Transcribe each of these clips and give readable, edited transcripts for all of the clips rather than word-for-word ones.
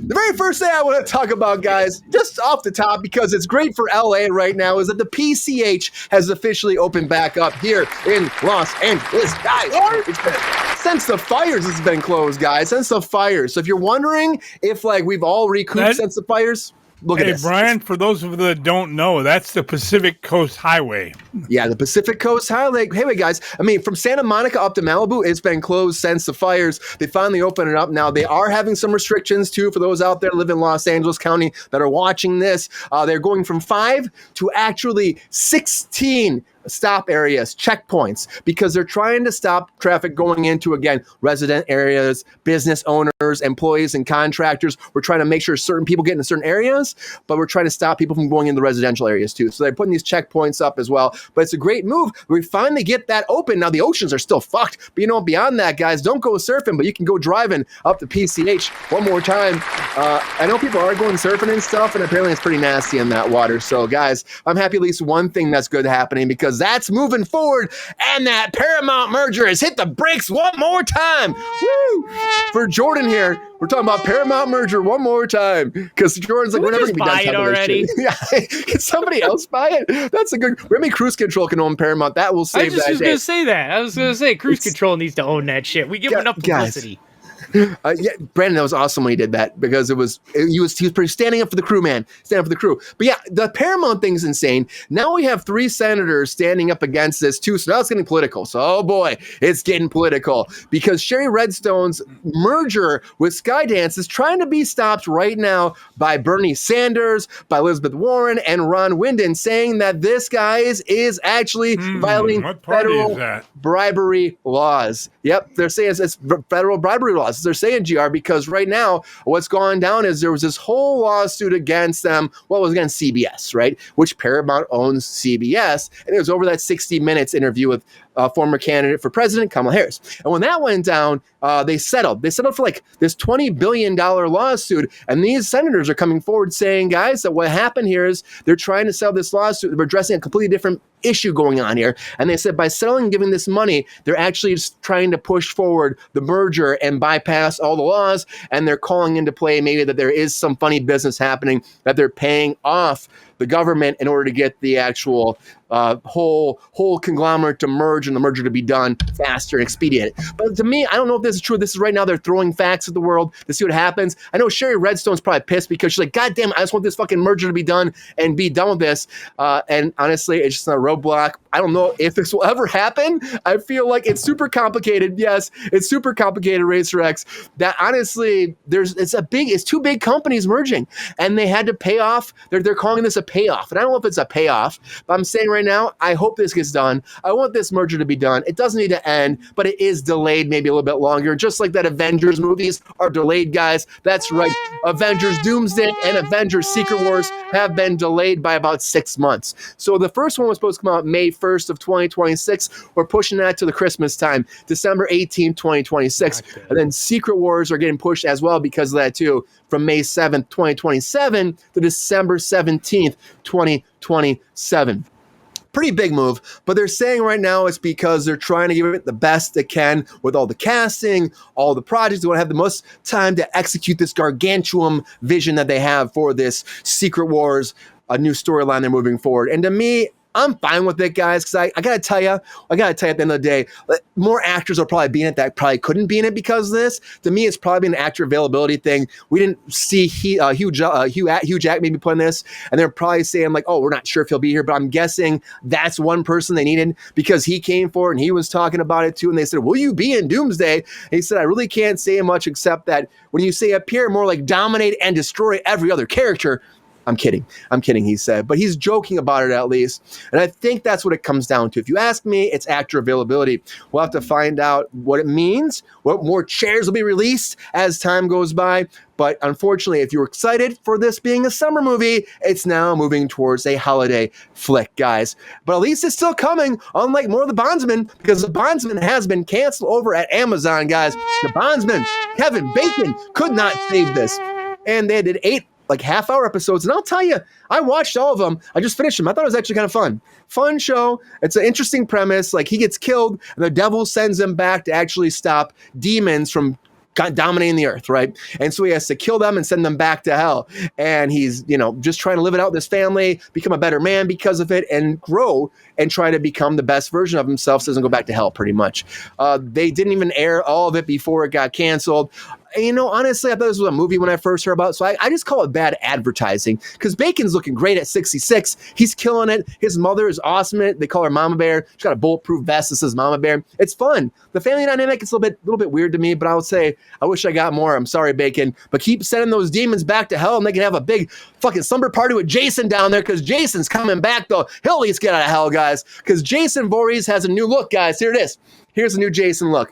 The very first thing I want to talk about, guys, just off the top, because it's great for LA right now, is that the PCH has officially opened back up here in Los Angeles. Guys, since the fires, it's been closed, guys. Since the fires. So if you're wondering if we've all recouped since the fires, look at this. Hey, Brian, for those of you that don't know, that's the Pacific Coast Highway. Yeah, the Pacific Coast Highway. Hey, wait, guys. I mean, from Santa Monica up to Malibu, it's been closed since the fires. They finally opened it up now. They are having some restrictions, too, for those out there that live in Los Angeles County that are watching this. They're going from 5 to actually 16 stop areas, checkpoints, because they're trying to stop traffic going into, again, resident areas, business owners, employees, and contractors. We're trying to make sure certain people get into certain areas, but we're trying to stop people from going in the residential areas too. So they're putting these checkpoints up as well. But it's a great move. We finally get that open. Now the oceans are still fucked, but beyond that, guys, don't go surfing, but you can go driving up to PCH one more time. I know people are going surfing and stuff, and apparently it's pretty nasty in that water. So guys, I'm happy at least one thing that's good happening, because that's moving forward, and that Paramount merger has hit the brakes one more time. Woo! For Jordan here, we're talking about Paramount merger one more time, because Jordan's like, we're never going to be done talking about this shit. Yeah, can somebody else buy it? That's a good. Maybe Cruise Control can own Paramount. That will save that. I was going to say that. I was going to say Cruise Control needs to own that shit. We give enough publicity. Yeah, Brandon, that was awesome when he did that, because he was pretty standing up for the crew, man. Standing up for the crew. But yeah, the Paramount thing's insane. Now we have 3 senators standing up against this too, so now it's getting political. So, oh boy, it's getting political, because Sherry Redstone's merger with Skydance is trying to be stopped right now by Bernie Sanders, by Elizabeth Warren, and Ron Wyden, saying that this, guys, is actually violating federal bribery laws. Yep, they're saying it's federal bribery laws. They're saying, GR, because right now what's going down is there was this whole lawsuit against them. Well, it was against CBS, right? Which Paramount owns CBS. And it was over that 60 Minutes interview with former candidate for president, Kamala Harris. And when that went down, they settled. They settled for this $20 billion lawsuit. And these senators are coming forward saying, guys, that what happened here is they're trying to settle this lawsuit. They're addressing a completely different issue going on here. And they said by settling and giving this money, they're actually just trying to push forward the merger and bypass all the laws. And they're calling into play maybe that there is some funny business happening, that they're paying off the government in order to get the actual whole conglomerate to merge and the merger to be done faster and expedient. But to me, I don't know if this is true. This is right now they're throwing facts at the world to see what happens. I know Sherry Redstone's probably pissed because she's like, God damn, I just want this fucking merger to be done and be done with this. And honestly, it's just a roadblock. I don't know if this will ever happen. I feel like it's super complicated. Yes, it's super complicated, Racer X. That honestly, it's 2 big companies merging, and they had to pay off. They're calling this a payoff, and I don't know if it's a payoff, but I'm saying right now, I hope this gets done. I want this merger to be done. It doesn't need to end, but it is delayed maybe a little bit longer, just like that Avengers movies are delayed, guys. That's right. Avengers Doomsday and Avengers Secret Wars have been delayed by about 6 months. So the first one was supposed to come out May 1st of 2026. We're pushing that to the Christmas time, December 18th, 2026. Okay. And then Secret Wars are getting pushed as well because of that too, from May 7th, 2027 to December 17th, 2027. Pretty big move, but they're saying right now it's because they're trying to give it the best they can with all the casting, all the projects. They want to have the most time to execute this gargantuan vision that they have for this Secret Wars, a new storyline they're moving forward. And to me, I'm fine with it, guys, because I got to tell you, at the end of the day, more actors will probably be in it that probably couldn't be in it because of this. To me, it's probably an actor availability thing. We didn't see Hugh Jack maybe playing this, and they're probably saying like, oh, we're not sure if he'll be here, but I'm guessing that's one person they needed because he came forward and he was talking about it too, and they said, will you be in Doomsday? And he said, I really can't say much except that when you say appear, more like dominate and destroy every other character. I'm kidding, he said. But he's joking about it at least. And I think that's what it comes down to. If you ask me, it's actor availability. We'll have to find out what it means, what more chairs will be released as time goes by. But unfortunately, if you're excited for this being a summer movie, it's now moving towards a holiday flick, guys. But at least it's still coming, unlike more of The Bondsman, because The Bondsman has been canceled over at Amazon, guys. The Bondsman, Kevin Bacon, could not save this. And they did 8 half-hour episodes, and I'll tell you, I watched all of them. I just finished them. I thought it was actually kind of fun show. It's an interesting premise. He gets killed, and the devil sends him back to actually stop demons from dominating the earth, right? And so he has to kill them and send them back to hell. And he's, just trying to live it out with his family, become a better man because of it, and grow and try to become the best version of himself so he doesn't go back to hell, pretty much. They didn't even air all of it before it got canceled. And, honestly, I thought this was a movie when I first heard about it, so I just call it bad advertising, because Bacon's looking great at 66. He's killing it. His mother is awesome in it. They call her Mama Bear. She's got a bulletproof vest that says Mama Bear. It's fun. The family dynamic is a little bit weird to me, but I would say I wish I got more. I'm sorry, Bacon, but keep sending those demons back to hell, and they can have a big fucking slumber party with Jason down there, because Jason's coming back, though. He'll at least get out of hell, guys, because Jason Voorhees has a new look, guys. Here it is. Here's a new Jason look.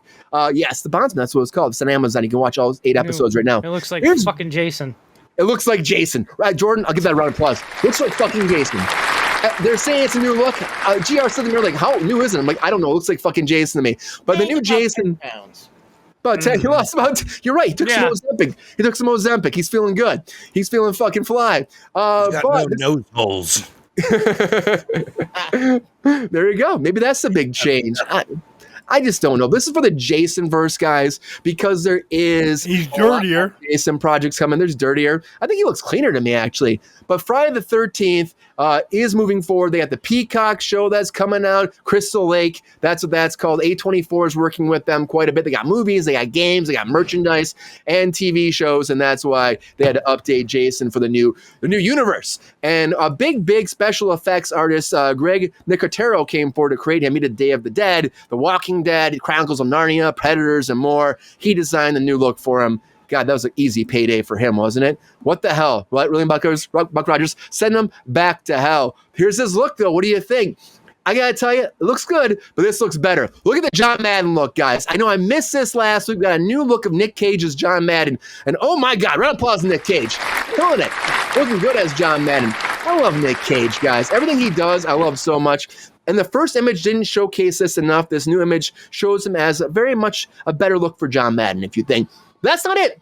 Yes, The Bondsman, that's what it's called. It's on Amazon. You can watch all 8 episodes right now. It looks like fucking Jason. It looks like Jason. Right, Jordan, I'll give that a round of applause. Looks like fucking Jason. They're saying it's a new look. GR said to me, like, how new is it? I'm like, I don't know. It looks like fucking Jason to me. But the new Jason... But he lost about... You're right. He took some Ozempic. He's feeling good. He's feeling fucking fly. He's got no nose holes. There you go. Maybe that's the big change. I just don't know. This is for the Jason verse, guys, because there is... He's dirtier. Jason projects coming. There's dirtier. I think he looks cleaner to me, actually. But Friday the 13th is moving forward. They got the Peacock show that's coming out. Crystal Lake. That's what that's called. A24 is working with them quite a bit. They got movies. They got games. They got merchandise and TV shows. And that's why they had to update Jason for the new universe. And a big special effects artist, Greg Nicotero, came forward to create him. He did Day of the Dead, The Walking Dead, Chronicles of Narnia, Predators, and more. He designed the new look for him. God, that was an easy payday for him, wasn't it? What the hell? What, really, Buck Rogers? Send him back to hell. Here's his look, though. What do you think? I got to tell you, it looks good, but this looks better. Look at the John Madden look, guys. I know I missed this last week. We got a new look of Nick Cage as John Madden. And oh my God, round of applause to Nick Cage. Killing it. Looking good as John Madden. I love Nick Cage, guys. Everything he does, I love so much. And the first image didn't showcase this enough. This new image shows him as very much a better look for John Madden, if you think. That's not it.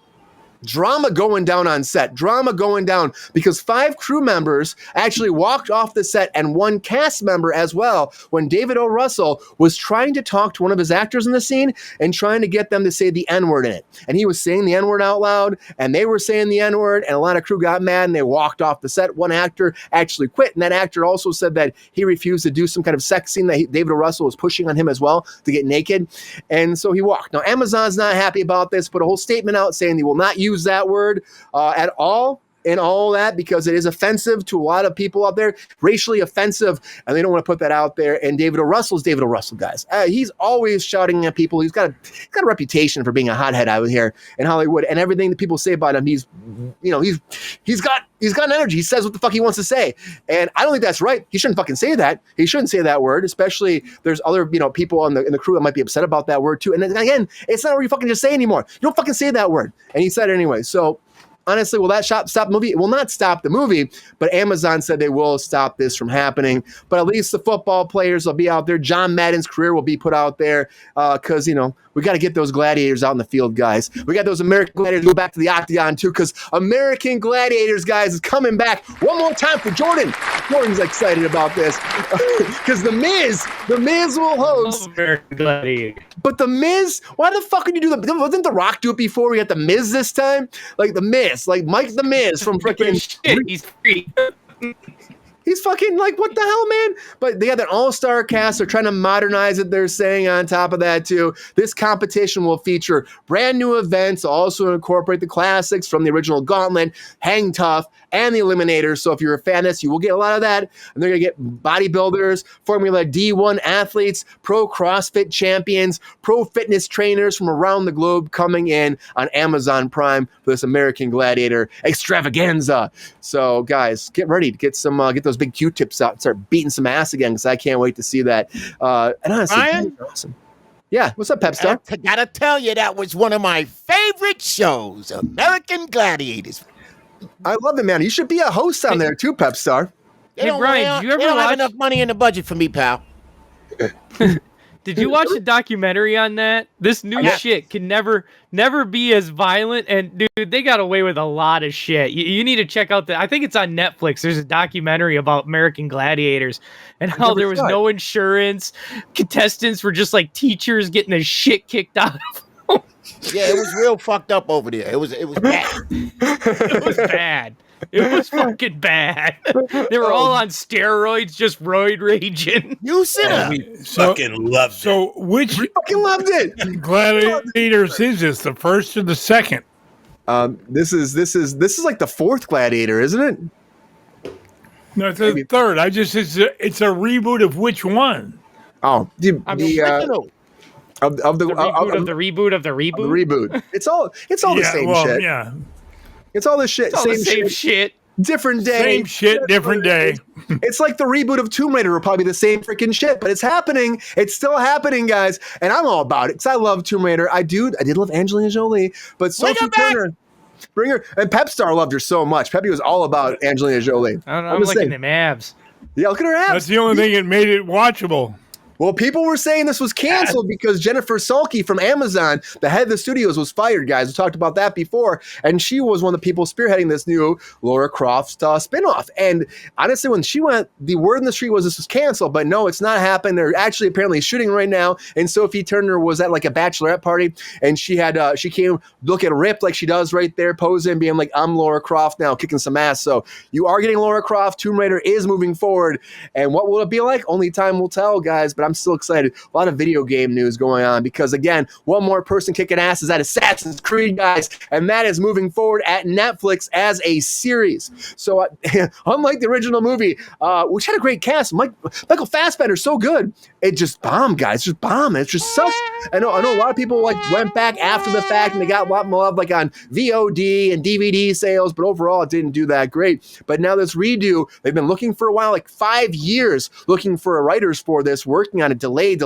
Drama going down on set. Drama going down because 5 crew members actually walked off the set and 1 cast member as well when David O. Russell was trying to talk to one of his actors in the scene and trying to get them to say the N-word in it. And he was saying the N-word out loud and they were saying the N-word and a lot of crew got mad and they walked off the set. One actor actually quit, and that actor also said that he refused to do some kind of sex scene that David O. Russell was pushing on him as well to get naked. And so he walked. Now, Amazon's not happy about this, put a whole statement out saying they will not use that word at all in all that because it is offensive to a lot of people out there, racially offensive, and they don't want to put that out there. And David O. Russell's David O. Russell, guys. He's always shouting at people. He's got a reputation for being a hothead out here in Hollywood, and everything that people say about him, he's got an energy. He says what the fuck he wants to say, and I don't think that's right. He shouldn't fucking say that. He shouldn't say that word, especially there's other people in the crew that might be upset about that word too. And then, again, it's not what you fucking just say anymore. You don't fucking say that word, and he said it anyway. So. Honestly, will that stop the movie? It will not stop the movie, but Amazon said they will stop this from happening. But at least the football players will be out there. John Madden's career will be put out there because, we got to get those gladiators out in the field, guys. We got those American gladiators go back to the octagon, too, because American Gladiators, guys, is coming back one more time for Jordan. Jordan's excited about this because The Miz will host. American Gladiator. But The Miz, why the fuck would you do that? Wasn't The Rock do it before? We had The Miz this time? Like The Miz, like Mike The Miz from freaking... Shit, he's free. He's fucking like, what the hell, man? But they got that all-star cast. They're trying to modernize it. They're saying on top of that, too, this competition will feature brand new events, also incorporate the classics from the original Gauntlet, Hang Tough, and the Eliminators. So if you're a fan of this, you will get a lot of that. And they're going to get bodybuilders, Formula D1 athletes, pro CrossFit champions, pro fitness trainers from around the globe coming in on Amazon Prime for this American Gladiator extravaganza. So, guys, get ready to get those big Q-tips out and start beating some ass again because I can't wait to see that. And honestly, Ryan? Awesome. Yeah, what's up, Pepestar? I gotta tell you, that was one of my favorite shows, American Gladiators. I love it, man. You should be a host on there too, Pepestar. Hey, Brian, did you ever have watch enough money in the budget for me, pal? Did you watch the documentary on that? This new shit can never be as violent. And dude, they got away with a lot of shit. You need to check out I think it's on Netflix. There's a documentary about American Gladiators and how there was no insurance. Contestants were just like teachers getting the shit kicked out of them. Yeah, it was real fucked up over there. It was bad. It was bad. It was fucking bad. They were all on steroids, just roid raging. You sit up. We fucking loved it. So which Fucking loved it. gladiators is this? The first or the second? This is like the fourth Gladiator, isn't it? No, it's the third. It's a reboot of which one? Oh, the Original. of the The reboot of the reboot of the reboot. the reboot. It's all the same shit. Yeah. It's all the shit. It's all the same shit. Different day. Same shit, different day. It's like the reboot of Tomb Raider will probably be the same freaking shit, but it's happening. It's still happening, guys. And I'm all about it because I love Tomb Raider. I did love Angelina Jolie, but Sophie Turner, bring her. And Pepestar loved her so much. Pepe was all about Angelina Jolie. I don't know. I'm looking at them abs. Yeah, look at her abs. That's the only thing that made it watchable. Well, people were saying this was canceled because Jennifer Sulky from Amazon, the head of the studios, was fired, guys. We talked about that before. And she was one of the people spearheading this new Lara Croft spinoff. And honestly, when she went, the word in the street was this was canceled. But no, it's not happening. They're actually apparently shooting right now. And Sophie Turner was at like a bachelorette party. And she came looking ripped like she does right there, posing, being like, I'm Lara Croft now, kicking some ass. So you are getting Lara Croft. Tomb Raider is moving forward. And what will it be like? Only time will tell, guys. But I'm still excited. A lot of video game news going on because, again, one more person kicking ass is at Assassin's Creed, guys, and that is moving forward at Netflix as a series. So, unlike the original movie, which had a great cast, Michael Fassbender's so good, it just bombed, guys. Just bombed. It just sucks. I know a lot of people like went back after the fact and they got a lot more love like on VOD and DVD sales, but overall it didn't do that great. But now this redo, they've been looking for a while, like 5 years, looking for writers for this, working on it, delay.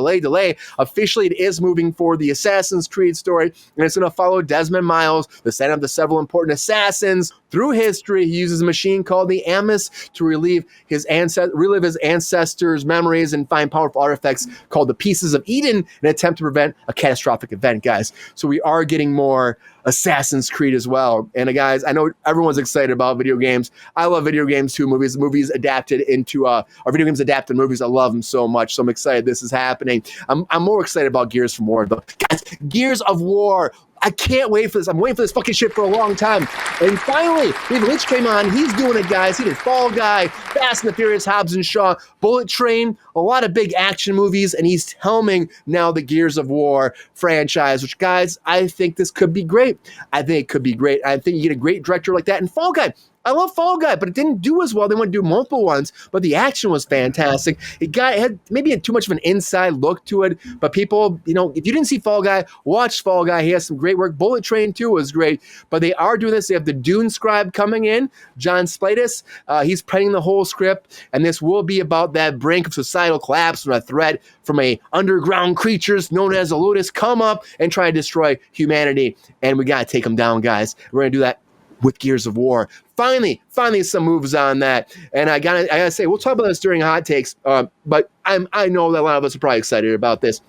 Officially, it is moving forward, the Assassin's Creed story, and it's going to follow Desmond Miles, the son of the several important assassins. Through history, he uses a machine called the Amis to relive his ancestors' memories and find powerful artifacts called the Pieces of Eden in an attempt to prevent a catastrophic event, guys. So we are getting more Assassin's Creed as well. And guys, I know everyone's excited about video games. I love video games too. Movies adapted into our video games adapted movies. I love them so much. So I'm excited this is happening. I'm more excited about Gears of War though. Guys, Gears of War. I can't wait for this. I'm waiting for this fucking shit for a long time. And finally, David Lynch came on. He's doing it, guys. He did Fall Guy, Fast and the Furious, Hobbs and Shaw, Bullet Train, a lot of big action movies, and he's helming now the Gears of War franchise, which, guys, I think this could be great. I think it could be great. I think you get a great director like that. And Fall Guy, I love Fall Guy, but it didn't do as well. They want to do multiple ones, but the action was fantastic. It had maybe too much of an inside look to it, but people, if you didn't see Fall Guy, watch Fall Guy. He has some great work. Bullet Train 2 was great, but they are doing this. They have the Dune scribe coming in, John Splaitis. He's penning the whole script, and this will be about that brink of societal collapse when a threat from underground creatures known as the Lotus come up and try to destroy humanity, and we got to take them down, guys. We're going to do that with Gears of War. Finally some moves on that. And I gotta say, we'll talk about this during hot takes, but I know that a lot of us are probably excited about this.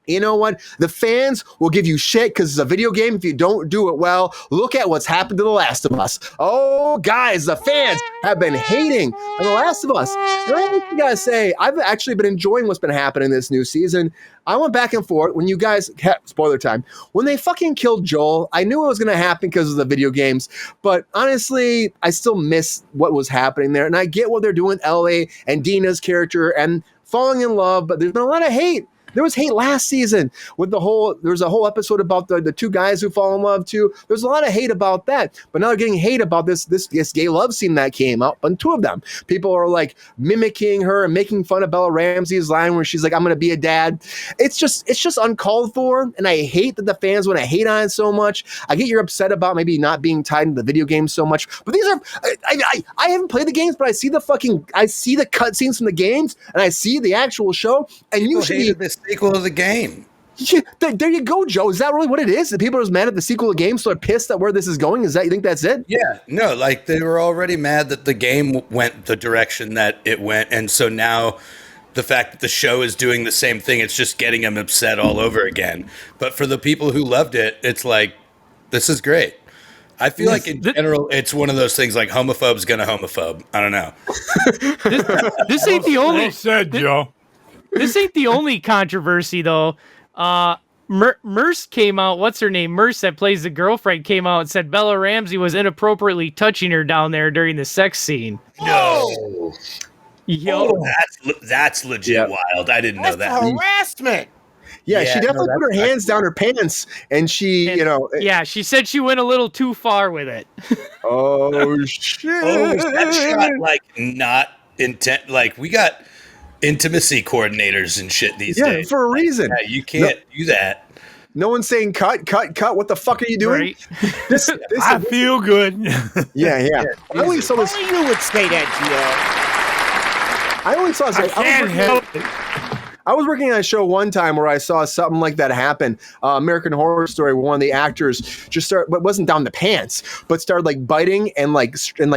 You know what? The fans will give you shit because it's a video game if you don't do it well. Look at what's happened to The Last of Us. Oh, guys, the fans have been hating on The Last of Us. And I gotta say, I've actually been enjoying what's been happening this new season. I went back and forth when you guys, spoiler time, when they fucking killed Joel, I knew it was going to happen because of the video games, but honestly, I still miss what was happening there. And I get what they're doing with Ellie and Dina's character and falling in love, but there's been a lot of hate. There was hate last season with there was a whole episode about the two guys who fall in love too. There's a lot of hate about that, but now they're getting hate about this gay love scene that came out. But two of them, people are like mimicking her and making fun of Bella Ramsey's line where she's like, "I'm going to be a dad." It's just uncalled for, and I hate that the fans want to hate on it so much. I get you're upset about maybe not being tied into the video games so much, but these are I haven't played the games, but I see the cutscenes from the games, and I see the actual show, and People you should be the sequel of the game. Yeah, there you go, Joe. Is that really what it is? The people are just mad at the sequel of the game, so they're pissed at where this is going? You think that's it? Yeah, no, like they were already mad that the game went the direction that it went, and so now the fact that the show is doing the same thing, it's just getting them upset all over again. But for the people who loved it, it's like, this is great. I feel like in general, it's one of those things like homophobe's gonna homophobe. I don't know. This ain't the only. Well said, Joe. This ain't the only controversy, though. Merce came out. What's her name? Merce, that plays the girlfriend, came out and said Bella Ramsey was inappropriately touching her down there during the sex scene. No. Yo, That's legit wild. I didn't know that. Harassment. Yeah, she definitely put her hands down her pants, and she, yeah, she said she went a little too far with it. Oh shit! Oh, was that shot like not intent? Like we got intimacy coordinators and shit these days. Yeah, for a reason. Yeah, you can't do that. No one's saying cut. What the fuck are you doing? Right. This I feel good. yeah. I only saw this. Only you would say that, I only saw this. I can't help it. I was working on a show one time where I saw something like that happen. American Horror Story, where one of the actors but wasn't down the pants, but started like biting and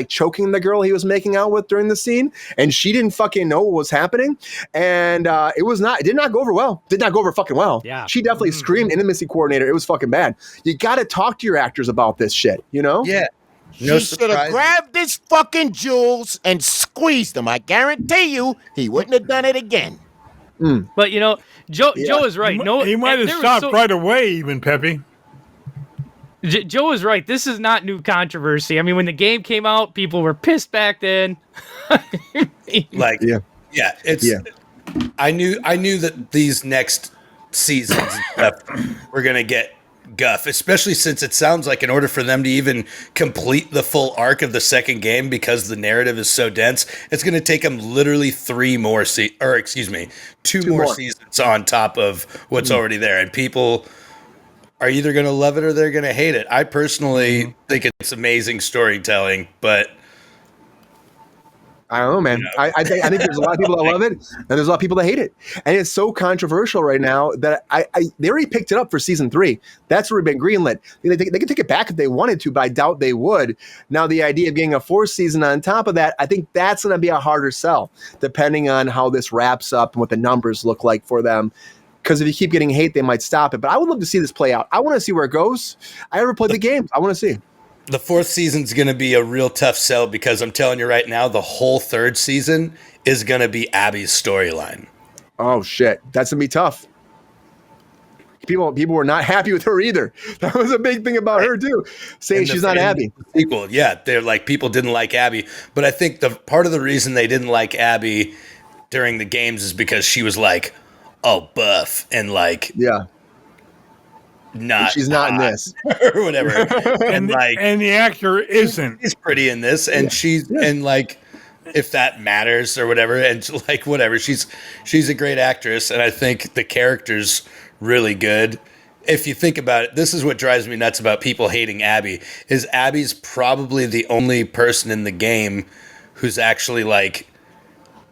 choking the girl he was making out with during the scene, and she didn't fucking know what was happening, and it did not go over well. Did not go over fucking well. Yeah. She definitely screamed intimacy coordinator. It was fucking bad. You got to talk to your actors about this shit. You know? Yeah. Joel. She should have grabbed his fucking jewels and squeezed them. I guarantee you, he wouldn't have done it again. But Joe is right. He might have stopped right away, even Pepe. Joe is right. This is not new controversy. I mean, when the game came out, people were pissed back then. I knew that these next seasons and stuff were gonna get guff, especially since it sounds like in order for them to even complete the full arc of the second game, because the narrative is so dense, it's going to take them literally two more seasons on top of what's already there, and people are either going to love it or they're going to hate it. I personally think it's amazing storytelling, but I don't know, man. I think there's a lot of people that love it, and there's a lot of people that hate it. And it's so controversial right now that they already picked it up for season 3. That's already been greenlit. They could take it back if they wanted to, but I doubt they would. Now, the idea of getting a 4th season on top of that, I think that's going to be a harder sell, depending on how this wraps up and what the numbers look like for them. Because if you keep getting hate, they might stop it. But I would love to see this play out. I want to see where it goes. I never played the game. I want to see. The 4th season's going to be a real tough sell, because I'm telling you right now, the whole 3rd season is going to be Abby's storyline. Oh, shit. That's going to be tough. People were not happy with her either. That was a big thing about her, too, saying she's not Abby. Sequel, yeah. They're like, people didn't like Abby. But I think the part of the reason they didn't like Abby during the games is because she was like, oh, buff, and like... Yeah. She's not in this or whatever, and the actor isn't. She's pretty in this, and and like, if that matters or whatever, and like whatever, she's a great actress, and I think the character's really good. If you think about it, this is what drives me nuts about people hating Abby. Is Abby's probably the only person in the game who's actually like,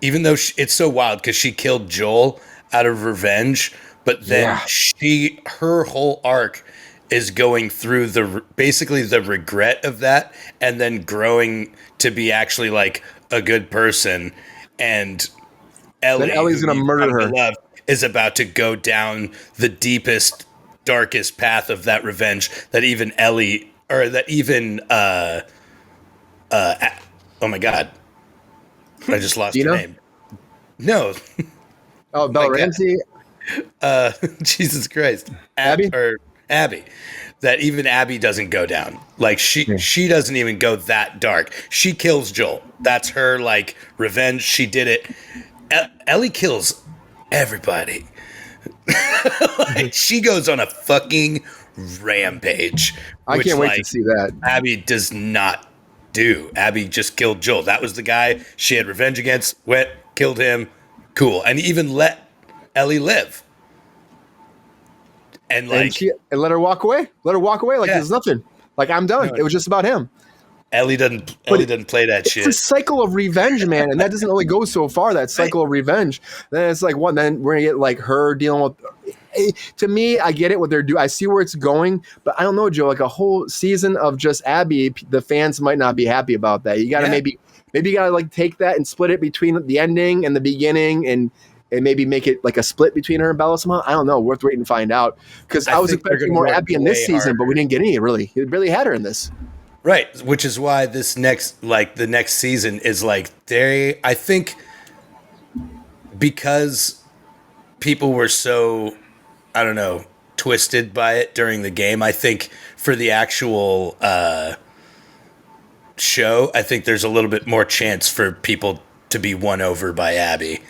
even though it's so wild because she killed Joel out of revenge. But then her whole arc is going through basically the regret of that, and then growing to be actually like a good person. And Ellie's going to murder her. Love is about to go down the deepest, darkest path of that revenge that even Ellie, or that even oh my God, I just lost her name. No. Oh, Bella Ramsey. Jesus Christ, Abby, that even Abby doesn't go down. Like she doesn't even go that dark. She kills Joel. That's her like revenge. She did it. Ellie kills everybody. Like, she goes on a fucking rampage. I can't wait to see that. Abby does not do. Abby just killed Joel. That was the guy she had revenge against. Went, killed him. Cool. And even let Ellie live, and like, and let her walk away. Let her walk away like there's nothing. Like, I'm done. It was just about him. Ellie doesn't play that shit. It's a cycle of revenge, man, and that doesn't only go so far. That cycle of revenge. Then it's like what? Then we're gonna get like her dealing with. To me, I get it what they're doing. I see where it's going, but I don't know, Joe. Like a whole season of just Abby, the fans might not be happy about that. You got to maybe you got to like take that and split it between the ending and the beginning, and maybe make it like a split between her and Bella somehow. I don't know. Worth waiting to find out. Because I was expecting more Abby in this season, but we didn't get any, really. It really had her in this. Right. Which is why the next season is like, I think because people were so, I don't know, twisted by it during the game. I think for the actual show, I think there's a little bit more chance for people to be won over by Abby.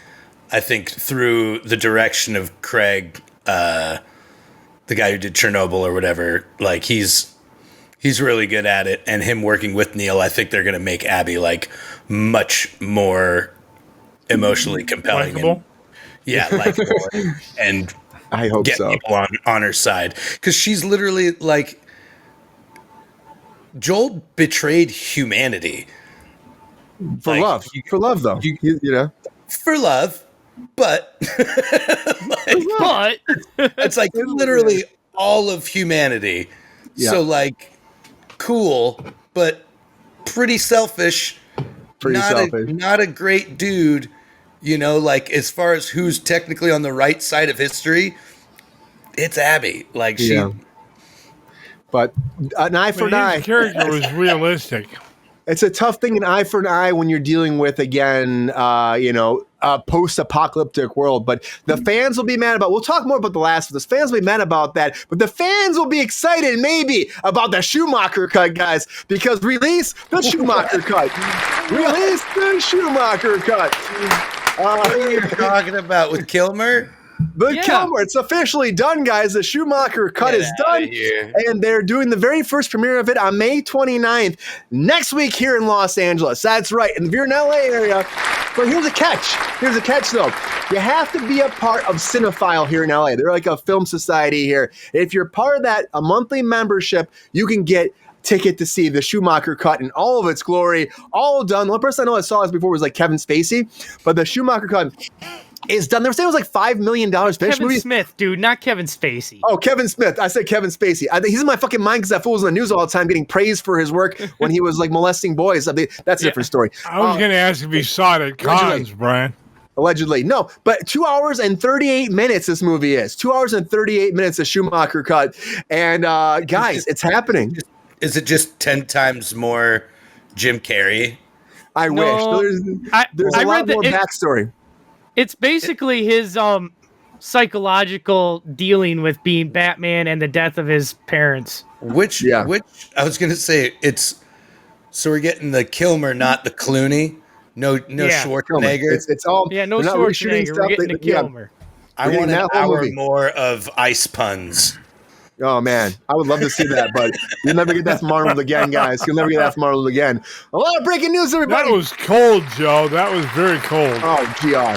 I think through the direction of Craig, the guy who did Chernobyl or whatever, like he's really good at it, and him working with Neil, I think they're going to make Abby like much more emotionally compelling. Likeable? Likeable, and I hope get so. people on her side, because she's literally like, Joel betrayed humanity For love, though. You know, for love, but But it's like literally all of humanity. Yeah. So like, cool, but pretty selfish. Not a great dude. You know, like as far as who's technically on the right side of history, it's Abby. Like she. Yeah. But an eye for an eye. His character was realistic. It's a tough thing, an eye for an eye, when you're dealing with, again, a post-apocalyptic world. But the fans will be mad about. We'll talk more about The Last of Us. Fans will be mad about that, but the fans will be excited maybe about the Schumacher cut, guys, because release the Schumacher cut. Release the Schumacher cut. What are you talking about with Kilmer? Kilmer, it's officially done, guys. The Schumacher cut is done, and they're doing the very first premiere of it on May 29th next week here in Los Angeles. That's right. And if you're in LA area, but here's a catch. Here's a catch, though. You have to be a part of Cinephile here in LA. They're like a film society here. If you're part of that, a monthly membership, you can get ticket to see the Schumacher cut in all of its glory, all done. The only person I know I saw this before was like Kevin Spacey, but the Schumacher cut is done. They were saying it was like $5 million. Kevin Smith, dude, not Kevin Spacey. Oh, Kevin Smith. I said Kevin Spacey. He's in my fucking mind because that fool was in the news all the time getting praised for his work when he was like molesting boys. That's a different story. I was going to ask if he saw it at cons, Brian. Allegedly. No, but 2 hours and 38 minutes this movie is. 2 hours and 38 minutes of Schumacher cut. And guys, it's happening. Is it just 10 times more Jim Carrey? I wish. There's a lot more backstory. It's basically his psychological dealing with being Batman and the death of his parents. Which I was going to say, so we're getting the Kilmer, not the Clooney. No Schwarzenegger. It's all no Schwarzenegger. We're getting the Kilmer. I want an hour more of ice puns. Oh, man. I would love to see that, but you'll never get that from Arnold again, guys. You'll never get that from Arnold again. A lot of breaking news, everybody. That was cold, Joe. That was very cold. Oh, GR.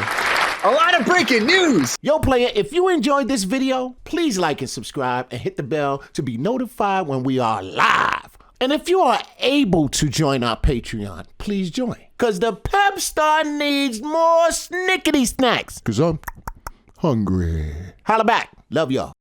A lot of breaking news. Yo, player, if you enjoyed this video, please like and subscribe and hit the bell to be notified when we are live. And if you are able to join our Patreon, please join. Because the Pepestar needs more snickety snacks. Because I'm hungry. Holla back. Love y'all.